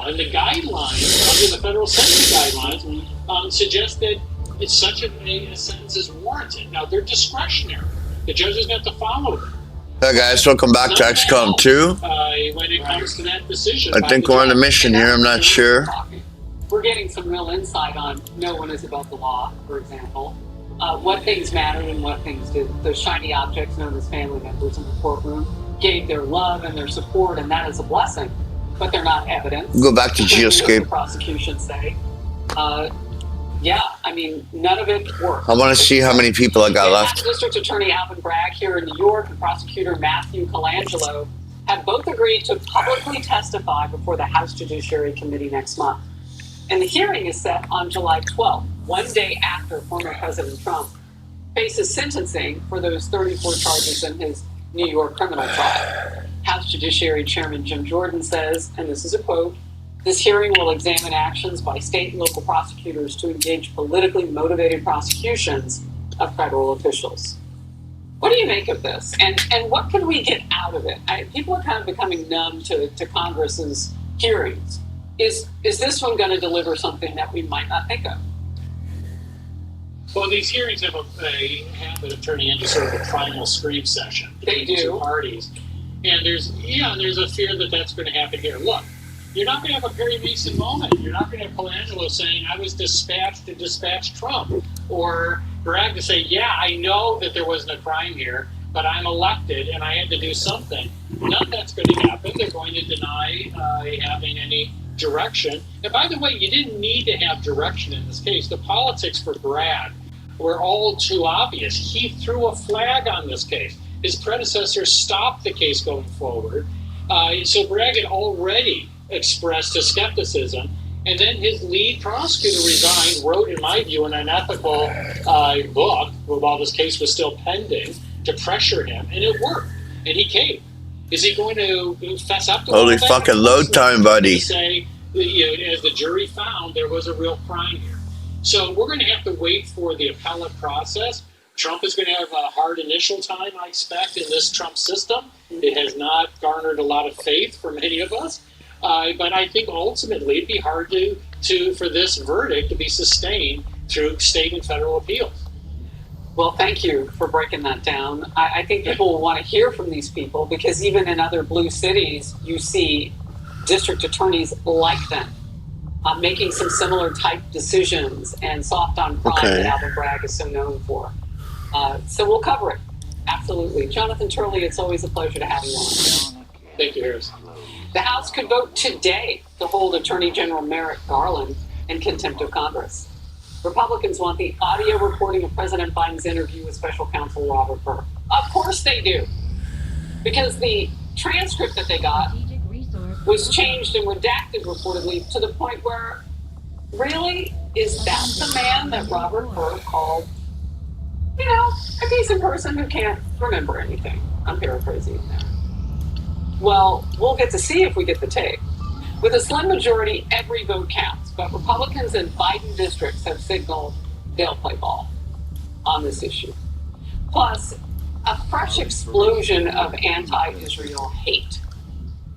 and the guidelines under the federal sentencing guidelines suggest that it's such a sentence is warranted. Now, they're discretionary. The judges have to follow them. Hey guys, welcome back to XCOM 2. When it comes to that decision, I think we're on a mission here, I'm not sure. We're getting some real insight on no one is above the law, for example. What things matter and what things do. Those shiny objects known as family members in the courtroom gave their love and their support, and that is a blessing, but they're not evidence. Go back to Geoscape. The prosecution say. Yeah, I mean, none of it worked. I want to see how many people I got left. District Attorney Alvin Bragg here in New York and Prosecutor Matthew Colangelo have both agreed to publicly testify before the House Judiciary Committee next month. And the hearing is set on July 12th, one day after former President Trump faces sentencing for those 34 charges in his New York criminal trial. House Judiciary Chairman Jim Jordan says, and this is a quote, "This hearing will examine actions by state and local prosecutors to engage politically motivated prosecutions of federal officials." What do you make of this? And what can we get out of it? People are kind of becoming numb to Congress's hearings. Is this one going to deliver something that we might not think of? Well, these hearings have a habit of turning into sort of a primal scream session. They do. Two parties. And there's a fear that that's going to happen here. Look, you're not going to have a Perry Mason moment. You're not going to have Colangelo saying, I was dispatched to dispatch Trump. Or Bragg to say, yeah, I know that there wasn't a crime here, but I'm elected and I had to do something. None of that's going to happen. They're going to deny having any direction. And by the way, you didn't need to have direction in this case. The politics for Bragg were all too obvious. He threw a flag on this case. His predecessor stopped the case going forward. So Bragg had already expressed his skepticism. And then his lead prosecutor resigned, wrote, in my view, an unethical book while this case was still pending to pressure him, and it worked. And he caved. Is he going to fess up to Holy fucking load time, buddy. Say, as the jury found, there was a real crime here. So we're going to have to wait for the appellate process. Trump is going to have a hard initial time, I expect, in this Trump system. It has not garnered a lot of faith for many of us. But I think ultimately it'd be hard for this verdict to be sustained through state and federal appeals. Well, thank you for breaking that down. I think people will want to hear from these people because even in other blue cities, you see district attorneys like them making some similar type decisions and soft on crime that Alvin Bragg is so known for. So we'll cover it. Absolutely. Jonathan Turley, it's always a pleasure to have you on. Thank you, Harris. The House could vote today to hold Attorney General Merrick Garland in contempt of Congress. Republicans want the audio recording of President Biden's interview with Special Counsel Robert Hur. Of course they do. Because the transcript that they got was changed and redacted reportedly to the point where, really, is that the man that Robert Hur called, a decent person who can't remember anything? I'm paraphrasing there. Well, we'll get to see if we get the tape. With a slim majority, every vote counts, but Republicans in Biden districts have signaled they'll play ball on this issue. Plus, a fresh explosion of anti-Israel hate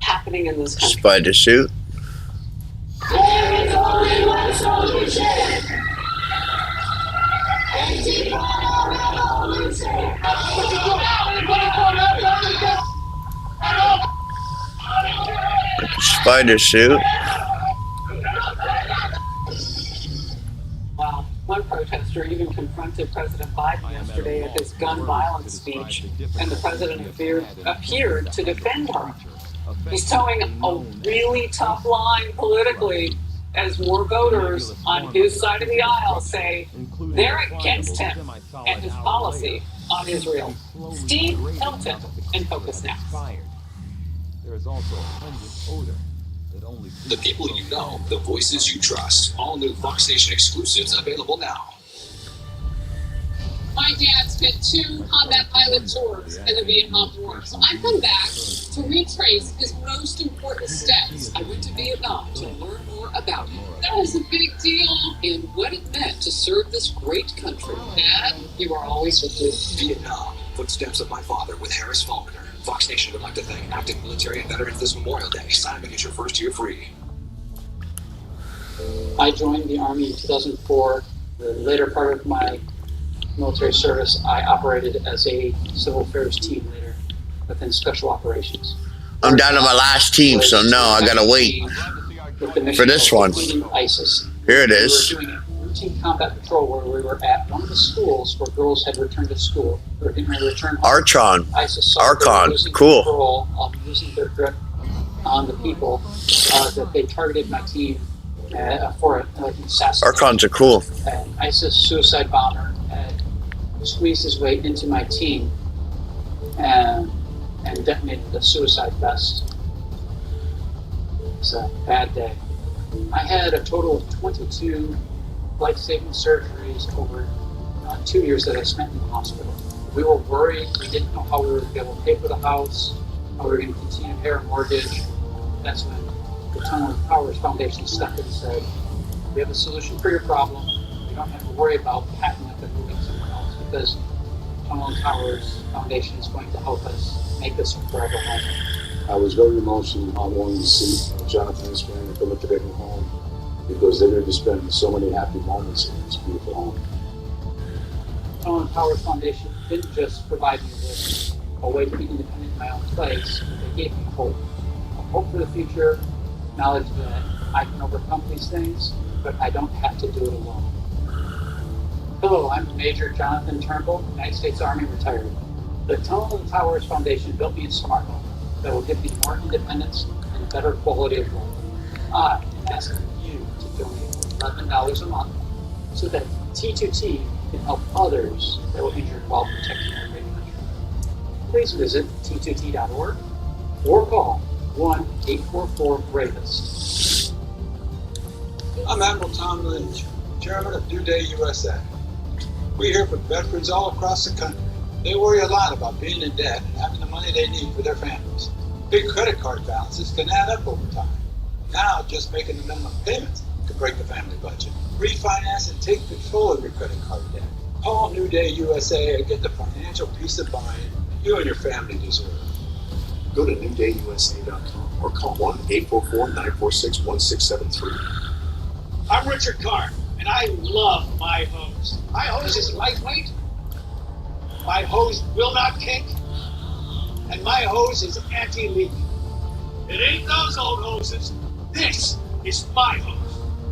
happening in this country. Spider suit. Spider suit. Wow. One protester even confronted President Biden yesterday at his gun violence speech, and the president appeared to defend her. He's towing a really tough line politically as more voters on his side of the aisle say they're against him and his policy on Israel. Steve Hilton in Focus Now. There is also a pungent odor that only the people you know, the voices you trust. All new Fox Nation exclusives available now. My dad spent 2 combat pilot tours in the Vietnam War, so I've come back to retrace his most important steps. I went to Vietnam to learn more about him. That was a big deal and what it meant to serve this great country. Dad, you are always with me. Vietnam, Footsteps of My Father with Harris Faulkner. Fox Nation would like to thank active military and veterans this Memorial Day. Sign up and get your first year free. I joined the Army in 2004. The later part of my military service, I operated as a civil affairs team leader within special operations. I'm down to my last team, so no, I gotta wait for this one. ISIS. Here it is. We were doing a routine combat patrol where we were at one of the schools where girls had returned to school. We were getting ready to return home. Archon. ISIS saw Archon. losing Cool. control, losing their grip on the people, that they targeted my team for an assassination. Archons are cool. An ISIS suicide bomber had squeezed his way into my team and detonated a suicide vest. It's a bad day. I had a total of 22 life-saving surgeries over 2 years that I spent in the hospital. We were worried. We didn't know how we were going to be able to pay for the house, how we were going to continue to pay our mortgage. That's when the Tunnel and Towers Foundation stepped in and said, we have a solution for your problem. You don't have to worry about packing up and moving somewhere else because Tunnel and Towers Foundation is going to help us make this a forever home. I was very emotional not wanting to see Jonathan and his family come into their new home because they're going to be spending so many happy moments in this beautiful home. Tunnel and Towers Foundation didn't just provide me with a way to be independent in my own place, they gave me hope. A hope for the future, knowledge that I can overcome these things, but I don't have to do it alone. Hello, I'm Major Jonathan Turnbull, United States Army retired. The Tunnel and Towers Foundation built me a smart home that will give me more independence and better quality of life. I am asking you to donate $11 a month so that T2T can help others that were injured while protecting our great country. Please visit t2t.org or call 1-844-BRAVEST. I'm Admiral Tom Lynch, Chairman of New Day USA. We hear from veterans all across the country. They worry a lot about being in debt and having the money they need for their families. Big credit card balances can add up over time. Now, just making the minimum payments could break the family budget. Refinance and take control of your credit card debt. Call New Day USA and get the financial peace of mind you and your family deserve. Go to newdayusa.com or call 1-844-946-1673. I'm Richard Carr, and I love my hose. My hose is lightweight, my hose will not kink, and my hose is anti-leak. It ain't those old hoses. This is my hose.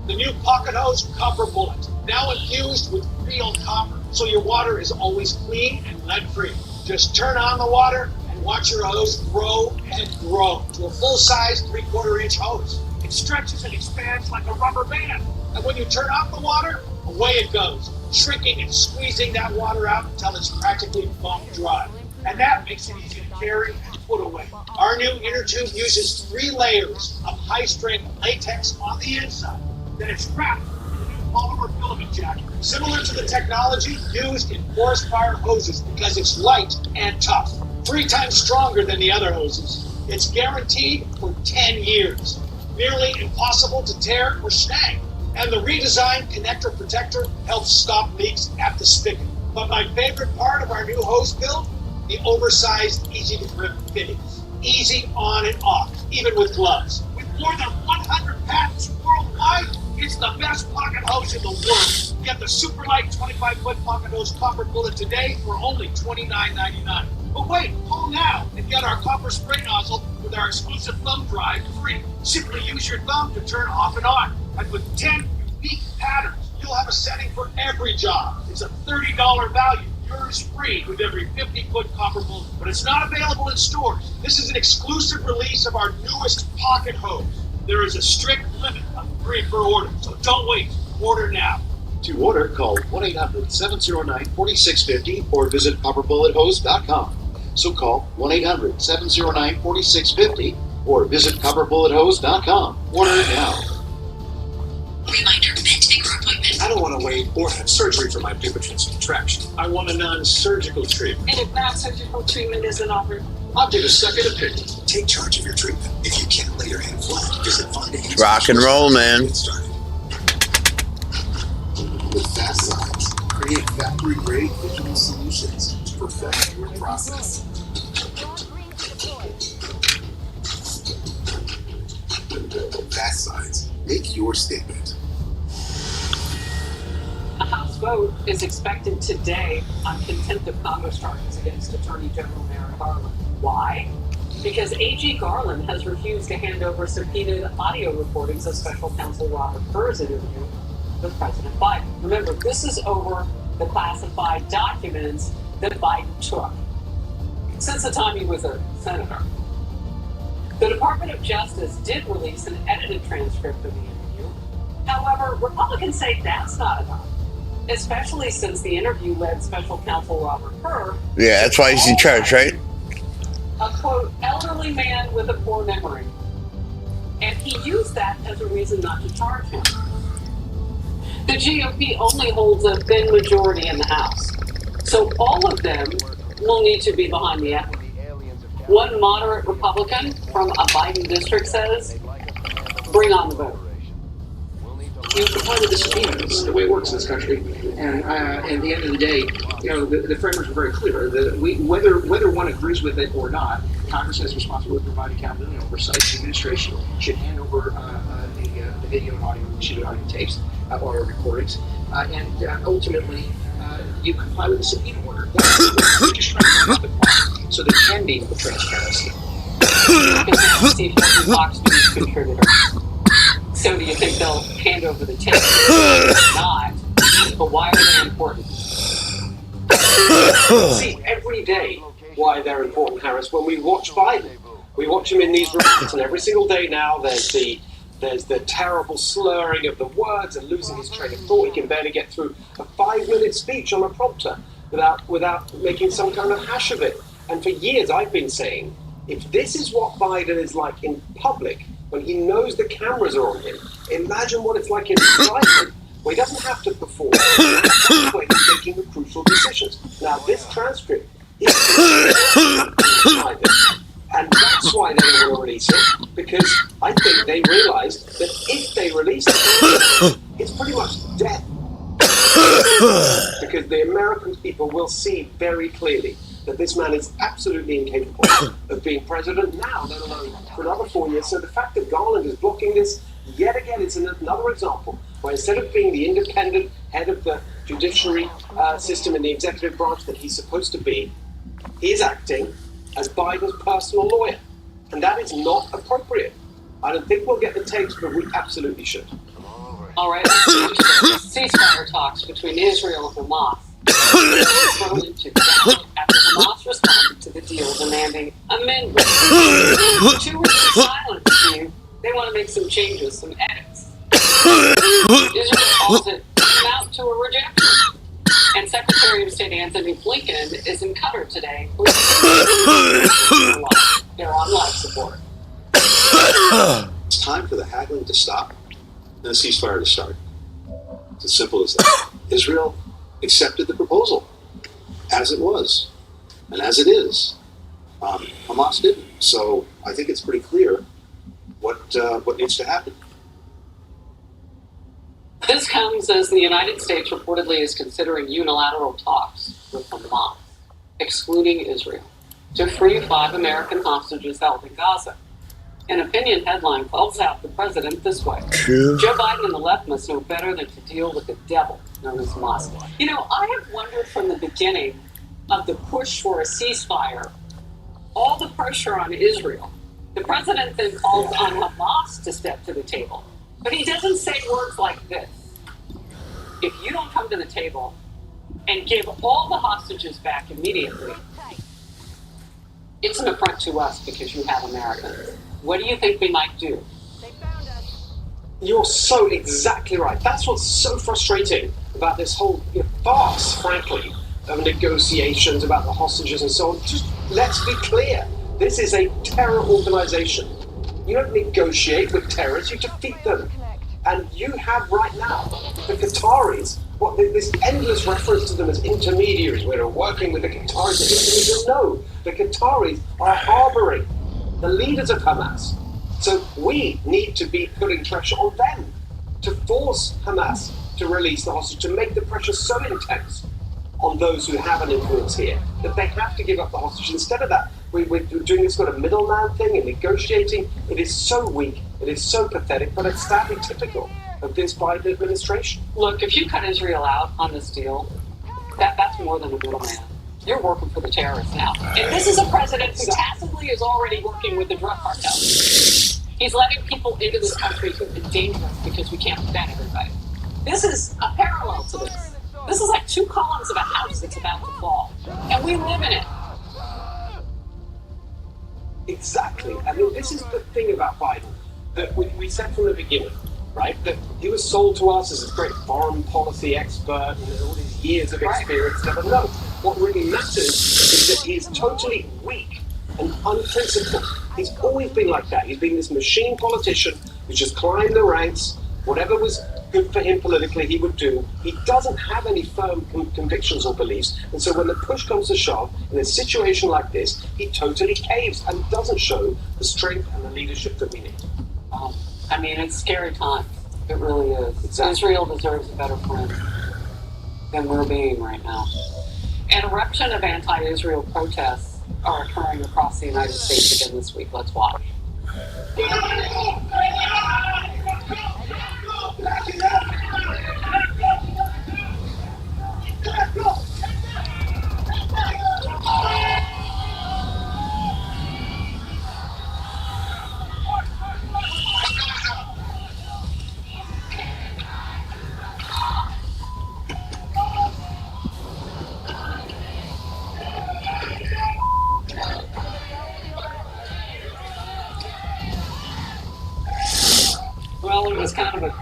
The new pocket hose Copper Bullet, now infused with real copper, so your water is always clean and lead-free. Just turn on the water and watch your hose grow and grow to a full-size 3/4-inch hose. It stretches and expands like a rubber band. And when you turn off the water, away it goes, shrinking and squeezing that water out until it's practically bone dry. And that makes it easy to carry and put away. Our new inner tube uses 3 layers of high-strength latex on the inside. Then it's wrapped in a new polymer filament jacket, similar to the technology used in forest fire hoses because it's light and tough, 3 times stronger than the other hoses. It's guaranteed for 10 years, nearly impossible to tear or snag. And the redesigned connector protector helps stop leaks at the spigot. But my favorite part of our new hose build, the oversized, easy-to-grip fittings. Easy on and off, even with gloves. With more than 100 patents worldwide, it's the best pocket hose in the world. Get the super light 25-foot pocket hose Copper Bullet today for only $29.99. But wait, call now and get our copper spray nozzle with our exclusive thumb drive free. Simply use your thumb to turn off and on. And with 10 unique patterns, you'll have a setting for every job. It's a $30 value. Yours free with every 50-foot Copper Bullet. But it's not available in stores. This is an exclusive release of our newest pocket hose. There is a strict limit of 3 per order, so don't wait. Order now. To order, call 1-800-709-4650 or visit copperbullet.hose.com. So call 1-800-709-4650 or visit copperbullet.hose.com. Order now. Reminder, meant to make your appointment. I don't want to wait or have surgery for my Dupuytren's contraction. I want a non-surgical treatment. And if non-surgical treatment isn't offered, I'll give a second opinion. Take charge of your treatment. If you can't lay your hand flat, visit Fonda. Rock and roll, man. Get started. With Fast Signs, create factory-grade digital solutions to perfect your process. Fast Signs, make your statement. vote is expected today on contempt of Congress charges against Attorney General Merrick Garland. Why? Because AG Garland has refused to hand over subpoenaed audio recordings of Special Counsel Robert Hur's interview with President Biden. Remember, this is over the classified documents that Biden took since the time he was a senator. The Department of Justice did release an edited transcript of the interview. However, Republicans say that's not enough, especially since the interview led Special Counsel Robert Hur. Yeah, that's why he's in charge, right? A quote, elderly man with a poor memory. And he used that as a reason not to charge him. The GOP only holds a thin majority in the House, so all of them will need to be behind the evidence. One moderate Republican from a Biden district says, bring on the vote. You comply with the subpoenas, the way it works in this country, and at the end of the day, you know, the framers were very clear that whether one agrees with it or not, Congress has responsibility to provide accountability and oversight. The administration should hand over the video and audio tapes or recordings, and ultimately you comply with the subpoena order. We're just trying to run up the clock so there can be transparency. Steve Hilton, Fox News contributor. So do you think they'll hand over the tapes? Not. But why are they important? See every day why they're important, Harris. When we watch Biden, we watch him in these reports, and every single day now there's the terrible slurring of the words and losing his train of thought. He can barely get through a 5-minute speech on a prompter without making some kind of hash of it. And for years I've been saying, if this is what Biden is like in public, when he knows the cameras are on him, imagine what it's like in private, where he doesn't have to perform. That's where he's making the crucial decisions. Now, this transcript is private, and that's why they don't want to release it, because I think they realize that if they release it, it's pretty much death. Because the American people will see very clearly that this man is absolutely incapable of being president now, let alone for another 4 years. So the fact that Garland is blocking this, yet again, it's another example where instead of being the independent head of the judiciary system in the executive branch that he's supposed to be, he is acting as Biden's personal lawyer. And that is not appropriate. I don't think we'll get the tapes, but we absolutely should. All right, ceasefire talks between Israel and Hamas thrown into doubt after Hamas responded to the deal demanding amendments. 2 weeks of silence mean they want to make some changes, some edits. Israel calls it out to a rejection. And Secretary of State Anthony Blinken is in Qatar today. They're on life support. It's time for the haggling to stop and the ceasefire to start. It's as simple as that. Israel accepted the proposal as it was and as it is. Hamas didn't. So I think it's pretty clear what needs to happen. This comes as the United States reportedly is considering unilateral talks with Hamas, excluding Israel, to free 5 American hostages held in Gaza. An opinion headline calls out the president this way. True. Joe Biden and the left must know better than to deal with the devil known as Hamas. You know, I have wondered from the beginning of the push for a ceasefire, all the pressure on Israel. The president then calls on Hamas to step to the table. But he doesn't say words like this. If you don't come to the table and give all the hostages back immediately, it's an affront to us because you have Americans. What do you think we might do? You're so exactly right. That's what's so frustrating about this whole farce, frankly, of negotiations about the hostages and so on. Just let's be clear. This is a terror organization. You don't negotiate with terrorists, you defeat them. And you have right now the Qataris, this endless reference to them as intermediaries. We're working with the Qataris as intermediaries. No, the Qataris are harboring the leaders of Hamas. So we need to be putting pressure on them to force Hamas to release the hostage, to make the pressure so intense on those who have an influence here that they have to give up the hostage. Instead of that, We're doing this sort of middleman thing and negotiating. It is so weak. It is so pathetic, but it's sadly typical of this Biden administration. Look, if you cut Israel out on this deal, that's more than a middleman. You're working for the terrorists now. And this is a president who tacitly is already working with the drug cartel. He's letting people into this country who've been dangerous because we can't prevent everybody. This is a parallel to this. This is like two columns of a house that's about to fall. And we live in it. Exactly. I mean, this is the thing about Biden that we said from the beginning, right? That he was sold to us as a great foreign policy expert and all these years of experience. Never know. What really matters is that he's totally weak and unprincipled. He's always been like that. He's been this machine politician who's just climbed the ranks. Whatever was good for him politically, he would do. He doesn't have any firm convictions or beliefs. And so when the push comes to shove, in a situation like this, he totally caves and doesn't show the strength and the leadership that we need. I mean, it's scary times. It really is. Exactly. Israel deserves a better friend than we're being right now. An eruption of anti-Israel protests are occurring across the United States again this week. Let's watch. Well, it was kind of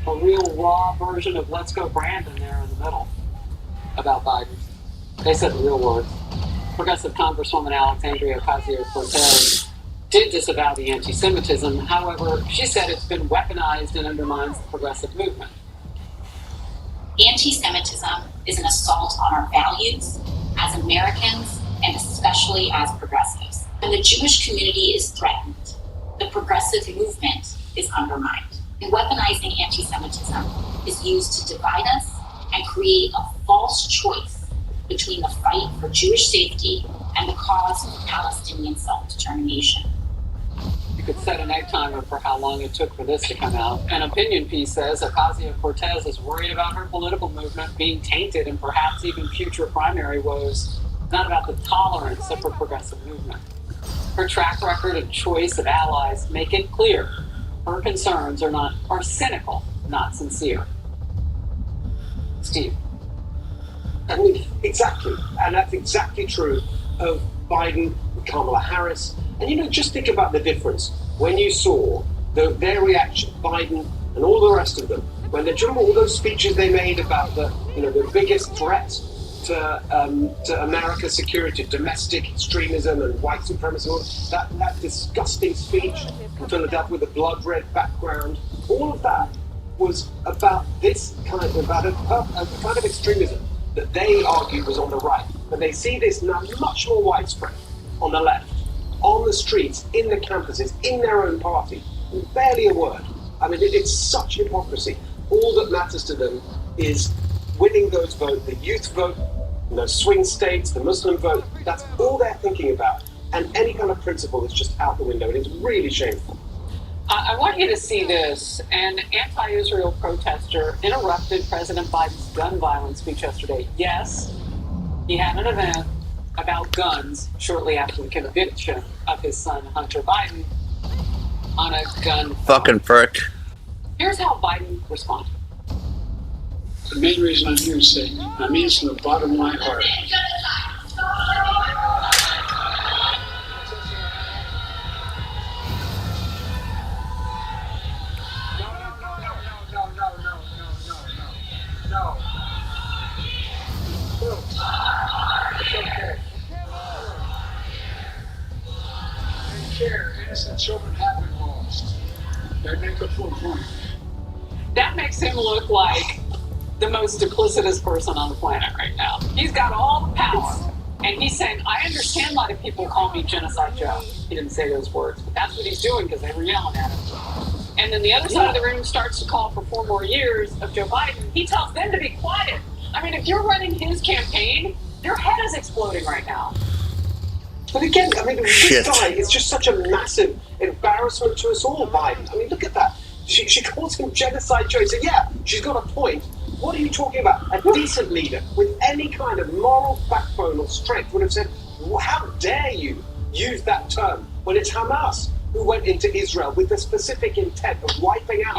a real raw version of Let's Go Brandon there in the middle about Biden. They said the real words. Progressive Congresswoman Alexandria Ocasio-Cortez did disavow the anti-Semitism. However, she said it's been weaponized and undermines the progressive movement. Anti-Semitism is an assault on our values as Americans and especially as progressives. When the Jewish community is threatened, the progressive movement is undermined. And weaponizing anti-Semitism is used to divide us and create a false choice between the fight for Jewish safety and the cause of Palestinian self-determination. You could set an egg timer for how long it took for this to come out. An opinion piece says Ocasio-Cortez is worried about her political movement being tainted and perhaps even future primary woes, not about the tolerance of her progressive movement. Her track record and choice of allies make it clear her concerns are cynical, not sincere. Steve. I mean, exactly. And that's exactly true of Biden and Kamala Harris. And, just think about the difference when you saw their reaction, Biden and all the rest of them, when they remember all those speeches they made about the biggest threat to America's security, domestic extremism and white supremacy, that disgusting speech in Philadelphia with the blood red background, all of that was about this kind of, about a kind of extremism that they argued was on the right. But they see this now much more widespread on the left, on the streets, in the campuses, in their own party, and barely a word. I mean, it's such hypocrisy. All that matters to them is winning those votes, the youth vote, the swing states, the Muslim vote. That's all they're thinking about. And any kind of principle is just out the window. And it's really shameful. I want you to see this. An anti-Israel protester interrupted President Biden's gun violence speech yesterday. Yes, he had an event about guns shortly after the conviction of his son, Hunter Biden, on a gun. Fucking prick. Here's how Biden responded. The main reason I'm here to say, I mean this from the bottom of my heart. Innocent children have been lost. They make a full point. That makes him look like the most duplicitous person on the planet right now. He's got all the power, and he's saying, I understand why the people call me Genocide Joe. He didn't say those words, but that's what he's doing because they were yelling at him. And then the other side of the room starts to call for 4 more years of Joe Biden. He tells them to be quiet. I mean, if you're running his campaign, your head is exploding right now. But again, I mean, Shit. this guy is just such a massive embarrassment to us all, Biden. I mean, look at that. She calls him genocide Joe. So yeah, she's got a point. What are you talking about? A decent leader with any kind of moral backbone or strength would have said, well, how dare you use that term when it's Hamas who went into Israel with the specific intent of wiping out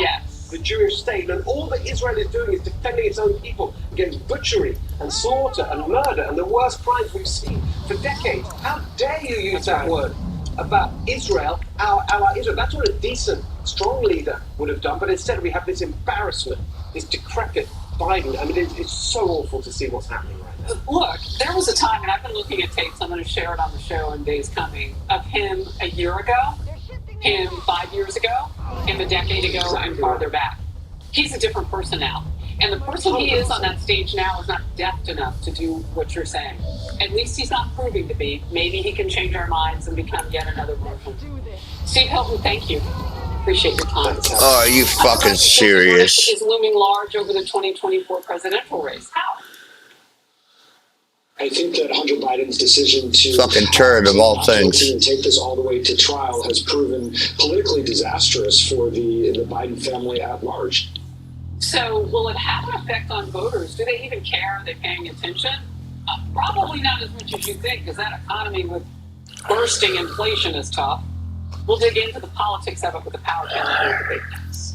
the Jewish state, and all that Israel is doing is defending its own people against butchery and slaughter and murder and the worst crimes we've seen for decades. How dare you use that word about Israel, our ally Israel? That's what a decent, strong leader would have done, but instead we have this embarrassment, this decrepit Biden. I mean, it's so awful to see what's happening right now. Look, there was a time, and I've been looking at tapes, I'm going to share it on the show in days coming, of him a year ago, him 5 years ago, him a decade ago, and farther back. He's a different person now. And the person he is on that stage now is not deft enough to do what you're saying. At least he's not proving to be. Maybe he can change our minds and become yet another version. Steve Hilton, thank you. Appreciate your time. Oh, are you fucking serious? Is looming large over the 2024 presidential race. How? I think that Hunter Biden's decision to fucking turd of all things and take this all the way to trial has proven politically disastrous for the Biden family at large. So will it have an effect on voters? Do they even care? Are they paying attention? Probably not as much as you think, because that economy with bursting inflation is tough. We'll dig into the politics of it with the power panel with the big news.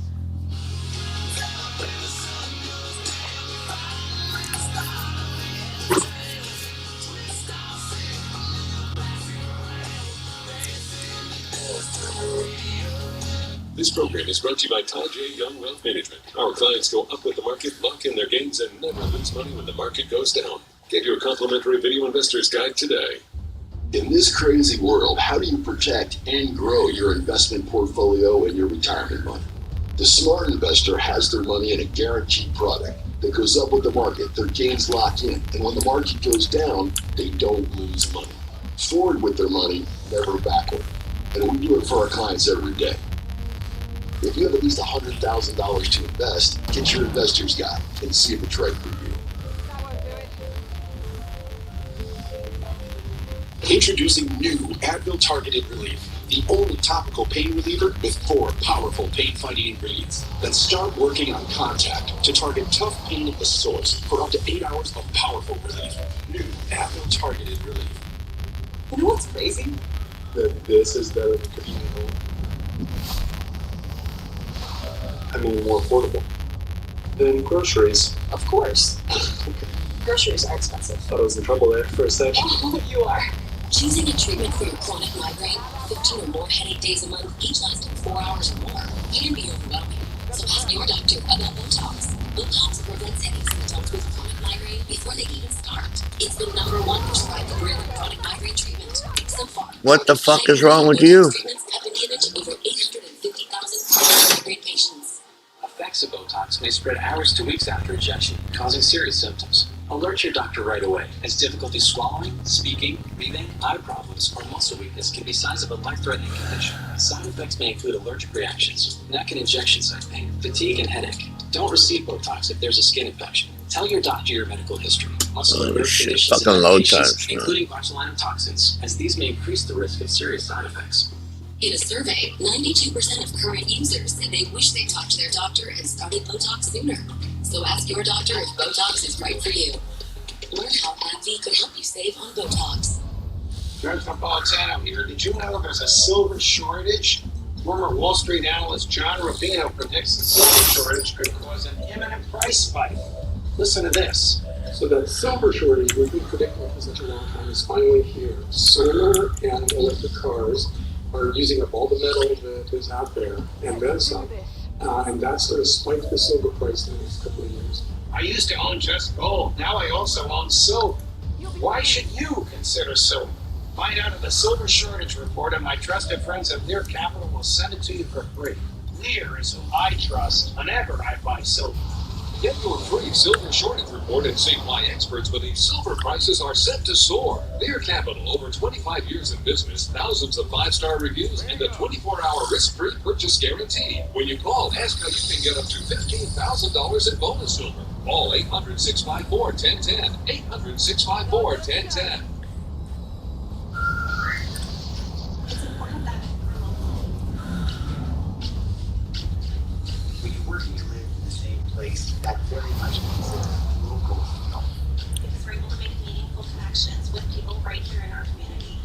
This program is brought to you by Ty J. Young Wealth Management. Our clients go up with the market, lock in their gains, and never lose money when the market goes down. Get your complimentary video investor's guide today. In this crazy world, how do you protect and grow your investment portfolio and your retirement money? The smart investor has their money in a guaranteed product that goes up with the market. Their gains lock in, and when the market goes down, they don't lose money. Forward with their money, never backward. And we do it for our clients every day. If you have at least $100,000 to invest, get your investor's guide and see if it's right for you. Introducing new Advil Targeted Relief, the only topical pain reliever with 4 powerful pain-fighting ingredients that start working on contact to target tough pain at the source for up to 8 hours of powerful relief. New Advil Targeted Relief. You know what's crazy? That this is better than convenient. I mean, more affordable than groceries. Of course. Groceries are expensive. Thought I was in trouble there for a second. You are. Choosing a treatment for your chronic migraine, 15 or more headache days a month, each lasting 4 hours or more, can be overwhelming. So ask your doctor about Botox. Botox prevents headaches in adults with chronic migraine before they even start. It's the #1 prescribed brand of chronic migraine treatment so far. What the fuck is wrong with you? Treatments have been given to over 850,000 chronic migraine patients. Effects of Botox may spread hours to weeks after injection, causing serious symptoms. Alert your doctor right away, as difficulty swallowing, speaking, breathing, eye problems, or muscle weakness can be signs of a life-threatening condition. Side effects may include allergic reactions, neck and injection site pain, fatigue, and headache. Don't receive Botox if there's a skin infection. Tell your doctor your medical history, muscle and nerve conditions, fucking and load medications, times, including botulinum toxins, as these may increase the risk of serious side effects. In a survey, 92% of current users said they wish they talked to their doctor and started Botox sooner. So ask your doctor if Botox is right for you. Learn how AbbVie could help you save on Botox. Judge Napolitano here. Did you know there's a silver shortage? Former Wall Street analyst John Rubino predicts the silver shortage could cause an imminent price spike. Listen to this. So the silver shortage we've been predicting for such a long time is finally here. Solar and electric cars are using up all the metal that is out there and then some. And that's going to spike the silver price in the next couple of years. I used to own just gold. Now I also own silver. Why should you consider silver? Find out in the Silver Shortage Report, and my trusted friends at Lear Capital will send it to you for free. Lear is who I trust whenever I buy silver. Get your free Silver Shortage Report and see why experts believe silver prices are set to soar. Lear Capital, over 25 years in business, thousands of 5-star reviews, and a 24-hour risk-free purchase guarantee. When you call, ask how you can get up to $15,000 in bonus silver. Call 800-654-1010. 800-654-1010. we live in the same place, that very much makes it local feel. Because we're able to make meaningful connections with people right here in our community.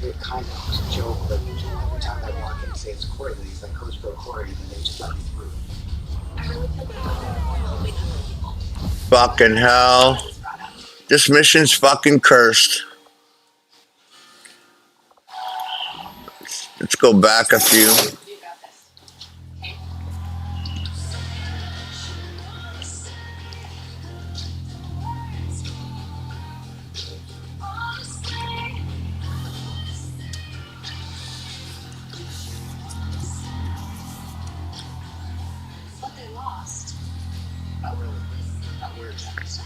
It kind of joke, but usually every time I walk in and say it's Corey, he's like, Coach Pro Corey, and then they just let me through. I really feel good about helping other people. Fucking hell. This mission's fucking cursed. Let's go back a few. What they lost. Not really. Not weird things.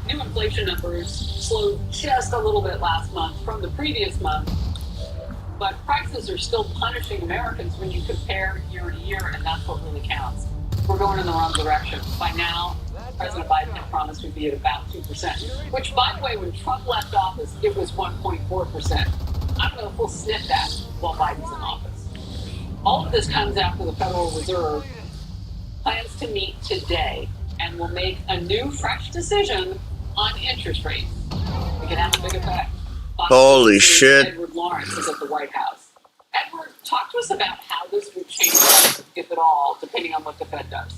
New inflation numbers slowed just a little bit last month from the previous month, but prices are still punishing Americans when you compare year to year, and that's what really counts. We're going in the wrong direction. By now, President Biden had promised we'd be at about 2%, which, by the way, when Trump left office, it was 1.4%. I don't know if we'll sniff that while Biden's in office. All of this comes after the Federal Reserve plans to meet today and will make a new, fresh decision on interest rates. It can have a big effect. Holy shit. Edward Lawrence is at the White House. Edward, talk to us about how this would change, if at all, depending on what the Fed does.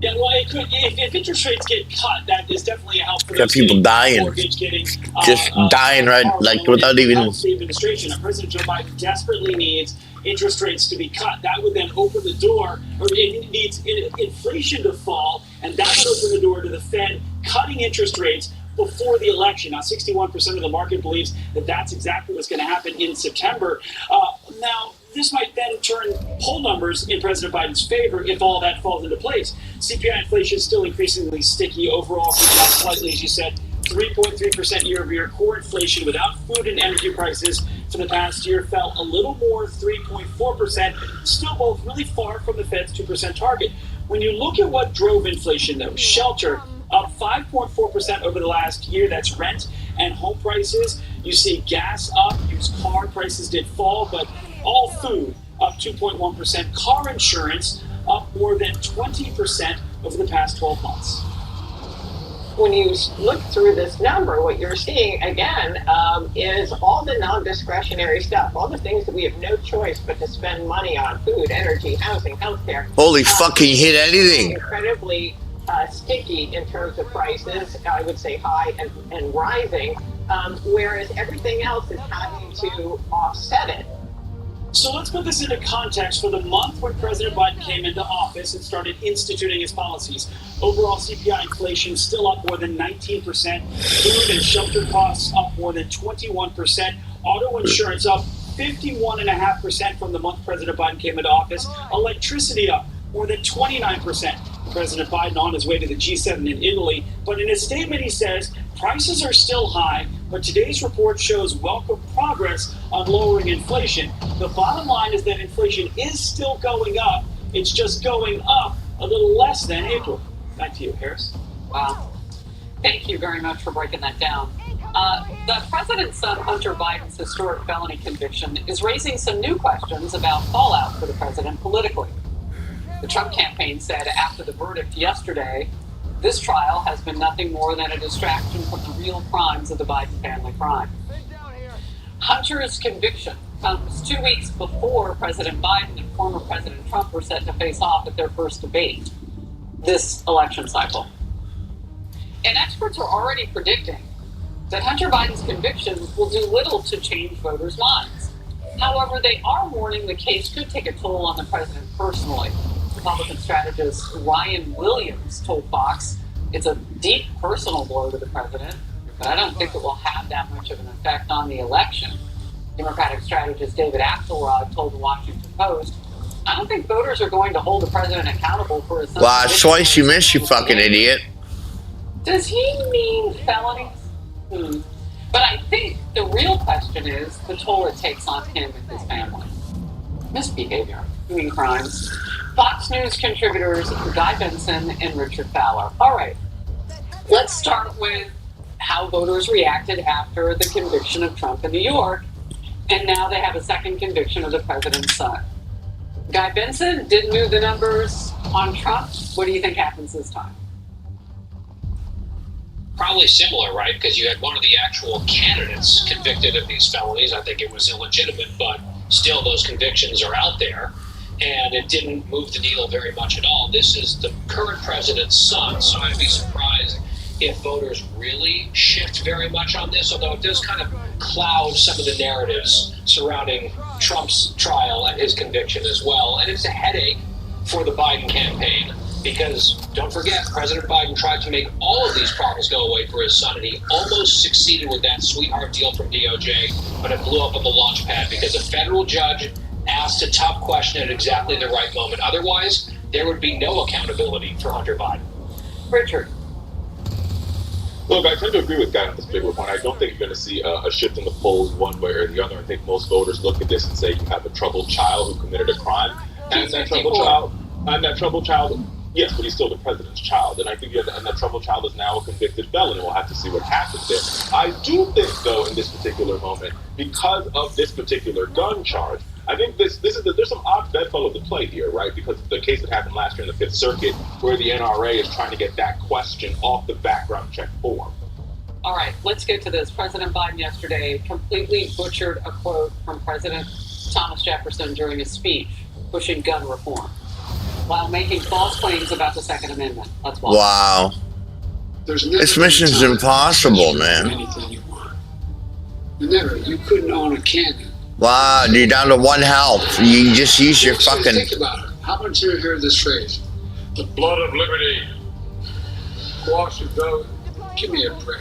Yeah, well, it could, if interest rates get cut, that is definitely a help for Got people dying. Just dying, right? Like, without even. The administration. President Joe Biden desperately needs interest rates to be cut. That would then open the door, or it needs inflation to fall, and that would open the door to the Fed cutting interest rates before the election. Now, 61% of the market believes that that's exactly what's going to happen in September. Now, this might then turn poll numbers in President Biden's favor if all that falls into place. CPI inflation is still increasingly sticky overall, up slightly, as you said, 3.3% year-over-year. Core inflation without food and energy prices for the past year fell a little more, 3.4%, still both really far from the Fed's 2% target. When you look at what drove inflation, though, shelter up 5.4% over the last year. That's rent and home prices. You see gas up, used car prices did fall, but all food up 2.1%. Car insurance up more than 20% over the past 12 months. When you look through this number, what you're seeing, again, is all the non-discretionary stuff, all the things that we have no choice but to spend money on: food, energy, housing, healthcare. Holy fucking hit anything. Incredibly sticky in terms of prices, I would say high and rising, whereas everything else is having to offset it. So let's put this into context for the month when President Biden came into office and started instituting his policies. Overall CPI inflation still up more than 19%. Food and shelter costs up more than 21%. Auto insurance up 51.5% from the month President Biden came into office. Electricity up more than 29%. President Biden on his way to the G7 in Italy. But in his statement, he says prices are still high, but today's report shows welcome progress on lowering inflation. The bottom line is that inflation is still going up. It's just going up a little less than April. Back to you, Harris. Wow. Thank you very much for breaking that down. The president's son, Hunter Biden's historic felony conviction is raising some new questions about fallout for the president politically. The Trump campaign said after the verdict yesterday, this trial has been nothing more than a distraction from the real crimes of the Biden family crime. Hunter's conviction comes 2 weeks before President Biden and former President Trump were set to face off at their first debate this election cycle. And experts are already predicting that Hunter Biden's convictions will do little to change voters' minds. However, they are warning the case could take a toll on the president personally. Republican strategist Ryan Williams told Fox it's a deep personal blow to the president, but I don't think it will have that much of an effect on the election. Democratic strategist David Axelrod told the Washington Post, I don't think voters are going to hold the president accountable for his... Last choice you missed, you fucking idiot. Does he mean felonies? But I think the real question is the toll it takes on him and his family. Misbehavior, you mean crimes. Fox News contributors Guy Benson and Richard Fowler. All right, let's start with how voters reacted after the conviction of Trump in New York, and now they have a second conviction of the president's son. Guy Benson didn't move the numbers on Trump. What do you think happens this time? Probably similar, right? Because you had one of the actual candidates convicted of these felonies. I think it was illegitimate, but still those convictions are out there. And it didn't move the needle very much at all. This is the current president's son, so I'd be surprised if voters really shift very much on this, although it does kind of cloud some of the narratives surrounding Trump's trial and his conviction as well. And it's a headache for the Biden campaign because, don't forget, President Biden tried to make all of these problems go away for his son, and he almost succeeded with that sweetheart deal from DOJ, but it blew up on the launch pad because a federal judge asked a tough question at exactly the right moment. Otherwise, there would be no accountability for Hunter Biden. Richard. Look, I tend to agree with Guy on this bigger point. I don't think you're going to see a shift in the polls one way or the other. I think most voters look at this and say you have a troubled child who committed a crime, and that troubled child, yes, but he's still the president's child, and I think and that troubled child is now a convicted felon, and we'll have to see what happens there. I do think, though, in this particular moment, because of this particular gun charge, I think there's some odd bedfellows at play here, right? Because of the case that happened last year in the Fifth Circuit, where the NRA is trying to get that question off the background check form. All right, let's get to this. President Biden yesterday completely butchered a quote from President Thomas Jefferson during his speech pushing gun reform, while making false claims about the Second Amendment. Let's watch. Wow. This mission's impossible, man. You couldn't own a cannon. Wow, you're down to one health. You just use your fucking... Think about it. How about you hear this phrase? The blood of liberty. Quash your vote. Give me a break.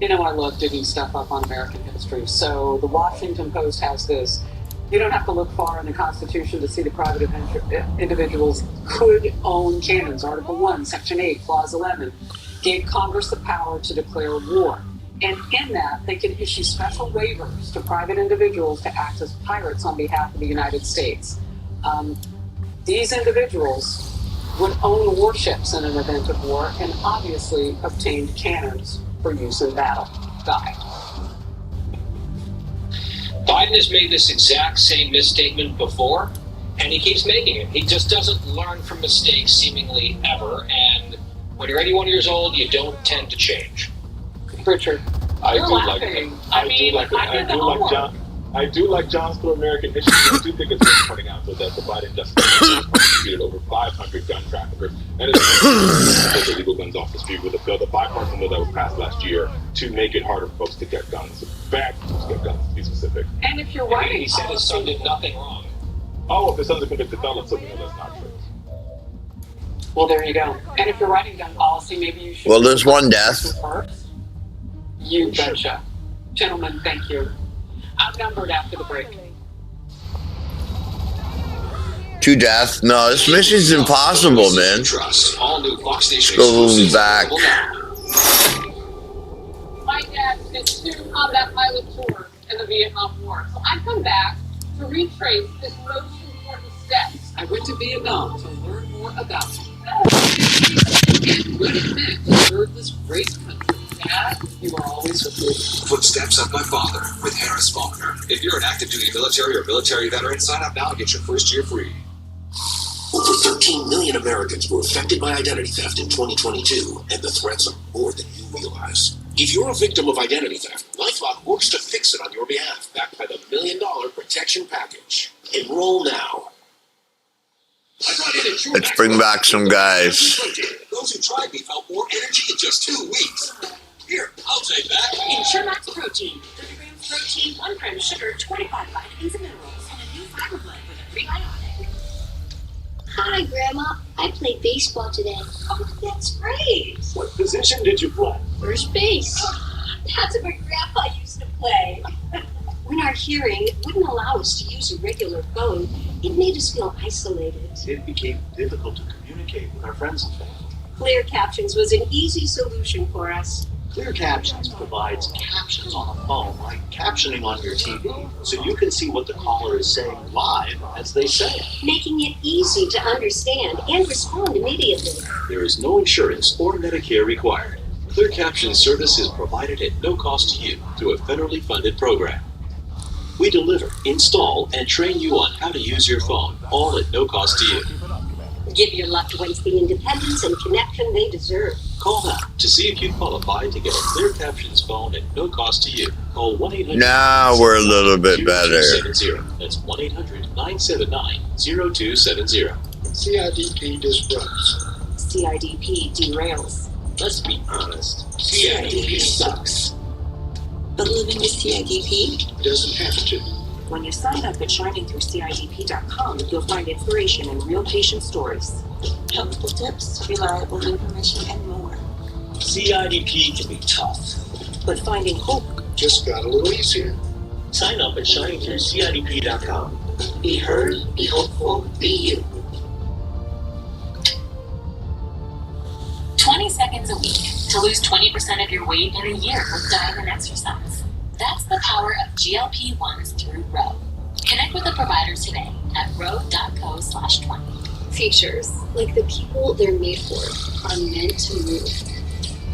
You know I love digging stuff up on American history. So the Washington Post has this. You don't have to look far in the Constitution to see the private individuals could own cannons. Article 1, Section 8, Clause 11 gave Congress the power to declare war. And in that, they can issue special waivers to private individuals to act as pirates on behalf of the United States. These individuals would own warships in an event of war and obviously obtained cannons for use in battle. Guy. Biden has made this exact same misstatement before, and he keeps making it. He just doesn't learn from mistakes seemingly ever, and when you're 81 years old, you don't tend to change. Richard, I do like John's for American history. I do think it's worth pointing out that the Biden justice prosecuted over 500 gun traffickers, and it's illegal guns off the street with a bill, the bipartisan bill that was passed last year to make it harder for folks to get guns. Bad folks to get guns, to be specific. And if you're right, he said his son did nothing wrong. Oh, if his son's a convicted felon, so that's not true. Well, there you go. And if you're writing gun policy, maybe you should. Well, there's one death. You betcha. Gentlemen, thank you. Outnumbered after the break. 2 deaths. No, this mission's impossible, man. All new Fox Station Go back. My dad did 2 combat pilot tours in the Vietnam War, so I come back to retrace his most important steps. I went to Vietnam to learn more about it and what it meant to serve this great country. Dad, you are always with me. Footsteps of My Father with Harris Faulkner. If you're an active duty military or military veteran, sign up now and get your first year free. Over 13 million Americans were affected by identity theft in 2022, and the threats are more than you realize. If you're a victim of identity theft, LifeLock works to fix it on your behalf, backed by the $1 Million Protection Package. Enroll now. Let's bring back some guys. Those who tried me felt more energy in just 2 weeks. Here, I'll take that. Insurmax Protein. 30 grams protein, 1 gram sugar, 25 vitamins and minerals, and a new fiber blend with a prebiotic. Hi, Grandma. I played baseball today. Oh, that's great. What position did you play? First base. That's where Grandpa used to play. When our hearing wouldn't allow us to use a regular phone, it made us feel isolated. It became difficult to communicate with our friends and family. Clear Captions was an easy solution for us. Clear Captions provides captions on a phone like captioning on your TV, so you can see what the caller is saying live as they say it. Making it easy to understand and respond immediately. There is no insurance or Medicare required. Clear Captions service is provided at no cost to you through a federally funded program. We deliver, install, and train you on how to use your phone, all at no cost to you. Give your loved ones the independence and connection they deserve. Call now to see if you qualify to get a Clear Captions phone at no cost to you. Call 1-800. Now we're a little bit better. That's 1-800-979-0270. CIDP disrupts. CIDP derails. Let's be honest. CIDP sucks. But living with CIDP doesn't have to. When you sign up at shiningthroughcidp.com, you'll find inspiration and real patient stories, helpful tips, reliable information, and more. CIDP can be tough, but finding hope just got a little easier. Sign up at shiningthroughcidp.com. Be heard, be hopeful, be you. 20 seconds a week to lose 20% of your weight in a year with diet and exercise. That's the power of GLP-1s through Ro. Connect with a provider today at ro.co/20. Features, like the people they're made for, are meant to move.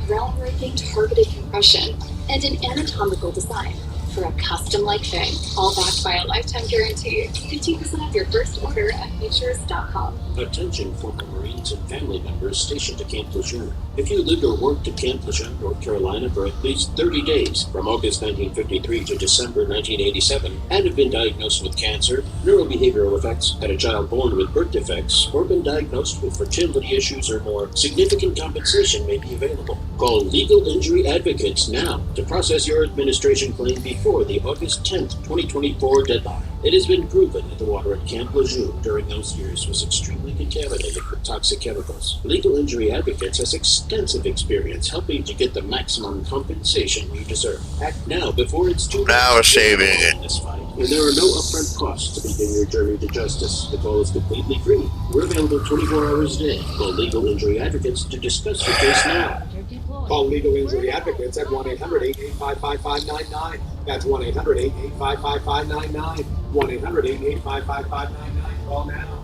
Groundbreaking targeted compression and an anatomical design for a custom-like thing, all backed by a lifetime guarantee. 15% off your first order at features.com. Attention former Marines and family members stationed at Camp Lejeune. If you lived or worked at Camp Lejeune, North Carolina for at least 30 days from August 1953 to December 1987 and have been diagnosed with cancer, neurobehavioral effects, had a child born with birth defects, or been diagnosed with fertility issues or more, significant compensation may be available. Call Legal Injury Advocates now to process your administration claim before the August 10th, 2024 deadline. It has been proven that the water at Camp Lejeune during those years was extremely contaminated with toxic chemicals. Legal Injury Advocates has extensive experience helping to get the maximum compensation you deserve. Act now before it's too late. Now we're saving it. This fight. And there are no upfront costs to begin your journey to justice. The call is completely free. We're available 24 hours a day. Call Legal Injury Advocates to discuss your case now. Call Legal Injury Advocates at 1-800-885-5599. That's 1-800-885-5599. 1-800-885-5599. Call now.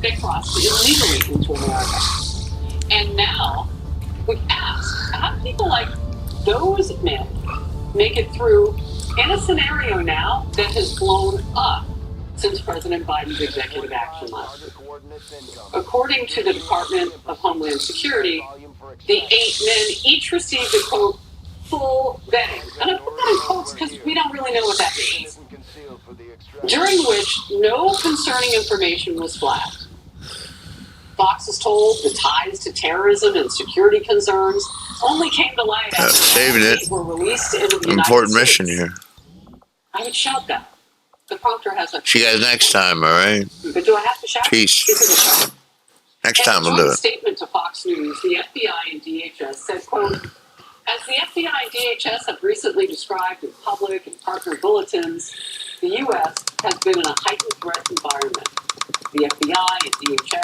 They crossed illegally into America. And now we ask, how do people like those men make it through in a scenario now that has blown up since President Biden's executive action last week. According to the Department of Homeland Security, the 8 men each received a, quote, full vetting. And I put that in quotes because we don't really know what that means. During which no concerning information was flagged. Fox is told the ties to terrorism and security concerns only came to light after saving it. were released into the United Important States. mission here. I would shout that. The prompter has a... See you guys next time, all right? But do I have to shout? Peace. Is it a shout? Next time we'll do In a it. statement to Fox News, the FBI and DHS said, quote, as the FBI and DHS have recently described in public and partner bulletins, the U.S. has been in a heightened threat environment. The FBI and DHS